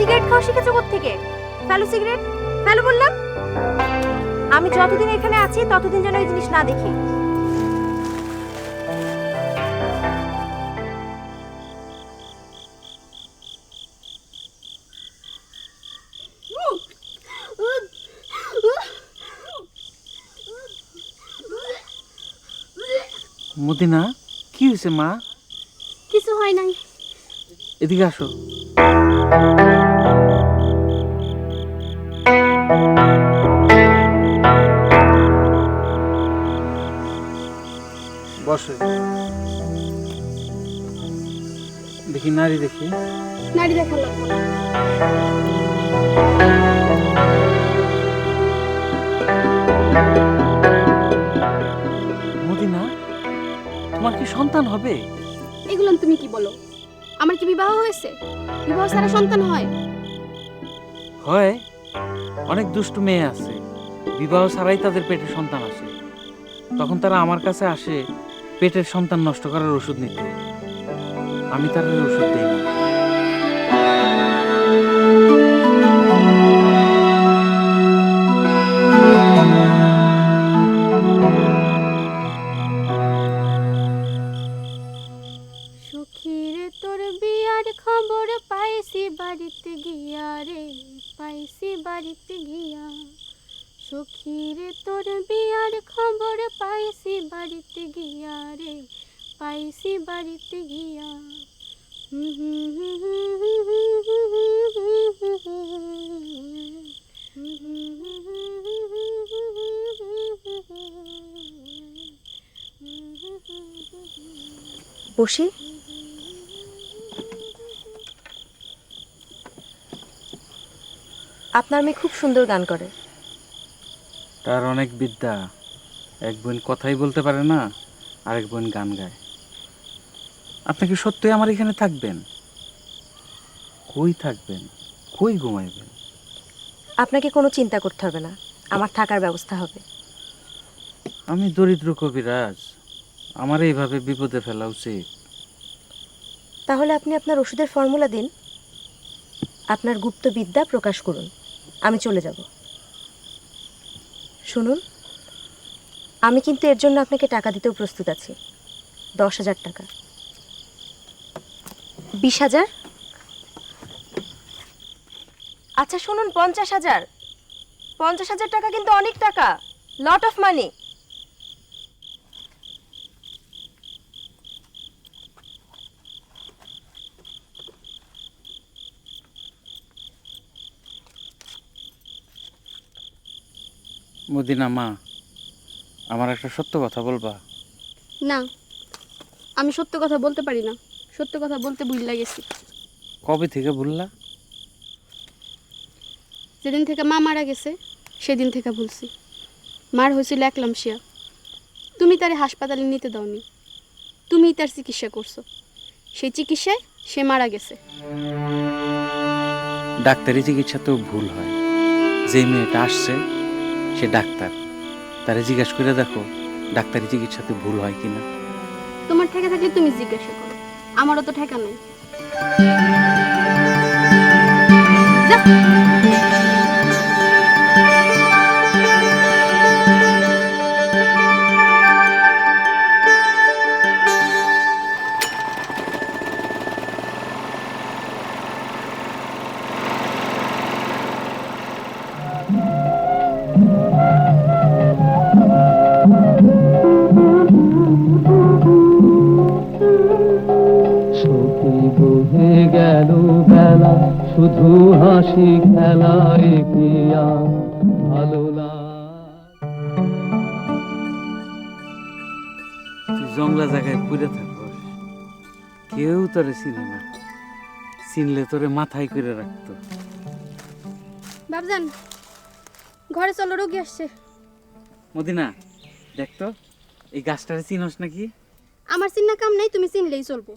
Cigarette খাওয়া শিখেছো কোত্থেকে? ফেলো সিগারেট, ফেলো বললাম। আমি যতদিন এখানে আছি ততদিন যেন এই জিনিস না দেখি। মদিনা, কি হয়েছে মা? কিছু হয় নাই। এদিকে আসো। বসো। দেখি নারী, দেখি নাড়ি দেখা লাগবে না। মদিনা, তোমার কি সন্তান হবে? এগুলো তুমি কি বলো? আমার কি বিবাহ হয়েছে? বিবাহ ছাড়া সন্তান হয়? হয়, অনেক দুষ্টু মেয়ে আছে, বিবাহ ছাড়াই তাদের পেটে সন্তান আসে। তখন তারা আমার কাছে আসে পেটের সন্তান নষ্ট করার ওষুধ নিতে। আমি তাদের ওষুধ দিই না। সখীর তোর বিয়ার খবর পাইছি বাড়িতে গিয়া রে, পাইছি বাড়িতে গিয়া। সখীর তোর বিয়ার খবর পাইছি বাড়িতে গিয়া রে, পাইছি বাড়িতে গিয়া। বসি। আপনার মেয়ে খুব সুন্দর গান করে। তার অনেক বিদ্যা। এক বোন কথাই বলতে পারে না, আরেক বোন গান গায়। আপনি কি সত্যিই আমার এখানে থাকবেন? কই থাকবেন? কই ঘুমাইবেন? আপনাকে কোনো চিন্তা করতে হবে না, আমার থাকার ব্যবস্থা হবে। আমি দরিদ্র কবিরাজ, আমার এইভাবে বিপদে ফেলা উচিত? তাহলে আপনি আপনার ওষুধের ফর্মুলা দিন, আপনার গুপ্ত বিদ্যা প্রকাশ করুন, আমি চলে যাব। শুনুন, আমি কিন্তু এর জন্য আপনাকে টাকা দিতেও প্রস্তুত আছি। 10,000 টাকা। 20,000? আচ্ছা শুনুন, 50,000। 50,000 টাকা কিন্তু অনেক টাকা, লট অফ মানি। মদিনা মা, আমার একটা সত্য কথা বলবা? না, আমি সত্য কথা বলতে পারি না। সত্য কথা বলতে ভুলে গেছি। কবে থেকে ভুললা? যেদিন থেকে মা মারা গেছে সেদিন থেকে ভুলছি। মার হয়েছিল একলামশিয়া। তুমি তারে হাসপাতালে নিতে দাওনি, তুমিই তার চিকিৎসা করছো। সেই চিকিৎসায় সে মারা গেছে। ডাক্তারি চিকিৎসা তো ভুল হয়। যে মেয়েটা আসছে সে ডাক্তার, তারে জিজ্ঞেস করে দেখো ডাক্তারি চিকিৎসাতে ভুল হয় কিনা। তোমার ঠেকা থাকলে তুমি জিজ্ঞাসা করো, আমারও তো ঠেকা নেই। যা। সখী বহে গেল বেলা, শুধু হাসি খেলায় পিয়া ভালো তুই জংলা জায়গায় পড়ে থাকস, কেউ তোরে চিনে না, চিনলে তোরে মাথায় করে রাখতো। বাবজান, ঘরে চলো, রোগী আসছে। মদিনা, দেখতো এই গাছটারে চিনস নাকি? আমার চিন্না কাম নেই, তুমি চিনলেই চলবো।